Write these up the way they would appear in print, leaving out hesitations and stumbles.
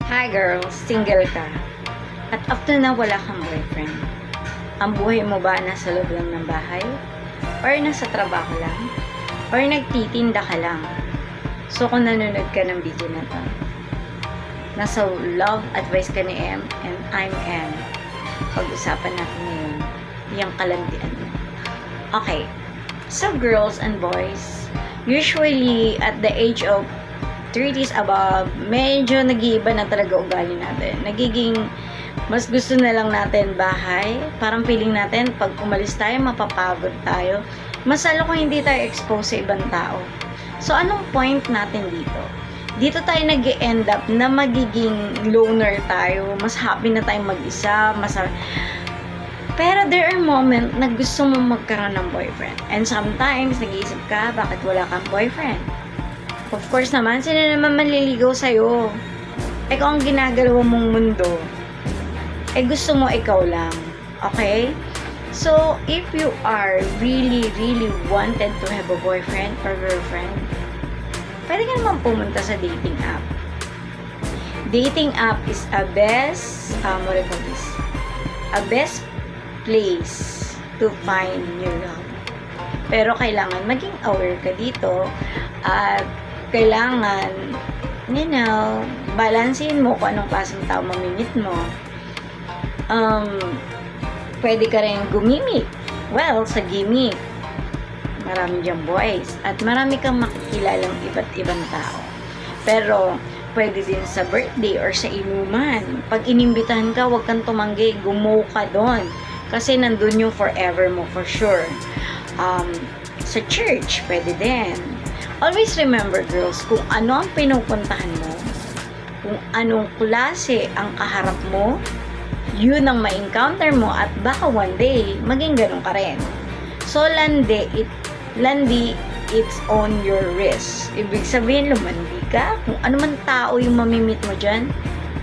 Hi girls, single ka. At after na wala kang boyfriend, ang buhay mo ba nasa loob lang ng bahay? Or nasa trabaho lang? Or nagtitinda ka lang? So kung nanonood ka ng video na to, nasa love advice ka ni M and I'm M. Pag-usapan natin ngayon, yung kalandian mo. Okay, so girls and boys, usually at the age of 30s above, medyo nag-iiba na talaga ugali natin. Nagiging, mas gusto na lang natin bahay. Parang feeling natin, pag umalis tayo, mapapagod tayo. Mas lalo kung hindi tayo expose sa ibang tao. So, anong point natin dito? Dito tayo nag-end up na magiging loner tayo. Mas happy na tayong mag-isa. Pero there are moments na gusto mo magkaroon ng boyfriend. And sometimes, nag-iisip ka, bakit wala kang boyfriend? Of course naman, sino naman manliligaw sa'yo? Kung ang ginagalawa mong mundo, gusto mo ikaw lang. Okay? So, if you are really wanted to have a boyfriend or girlfriend, pwede ka naman pumunta sa dating app. Dating app is a best, a best place to find new love. Pero kailangan maging aware ka dito at kailangan, balansin mo kung anong klaseng tao mamimit mo. Pwede ka rin gumimik. Well, sa gimmick, marami diyang boys. At marami kang makikilalang iba't ibang tao. Pero, pwede din sa birthday or sa inuman. Pag inimbitahan ka, huwag kang tumanggi. Gumo ka doon. Kasi nandun yung forever mo for sure. Sa church, pwede din. Always remember, girls, kung ano ang pinupuntahan mo, kung anong klase ang kaharap mo, yun ang ma-encounter mo at baka one day, maging ganun ka rin. So, landi, it's on your risk. Ibig sabihin, lumandi ka. Kung ano man tao yung mamimit mo dyan,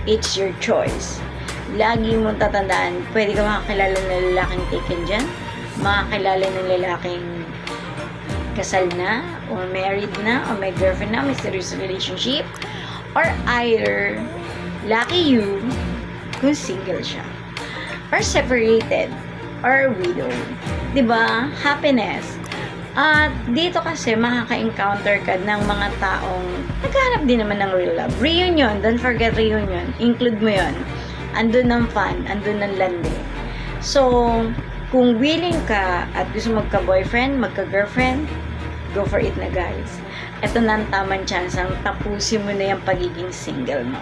it's your choice. Lagi mong tatandaan, pwede ka makakilala ng lalaking taken dyan, makakilala ng lalaking kasal na, or married na, or may girlfriend na, may serious relationship, or either, lucky you, kung single siya, or separated, or widow. Diba? Happiness. At dito kasi, makaka-encounter ka ng mga taong naghahanap din naman ng real love. Reunion, don't forget reunion. Include mo yon. Andun ng fun, andun ng landi. So, kung willing ka at gusto magka-boyfriend, magka-girlfriend, go for it na guys. Ito na ang tamang chance ang tapusin mo na yung pagiging single mo.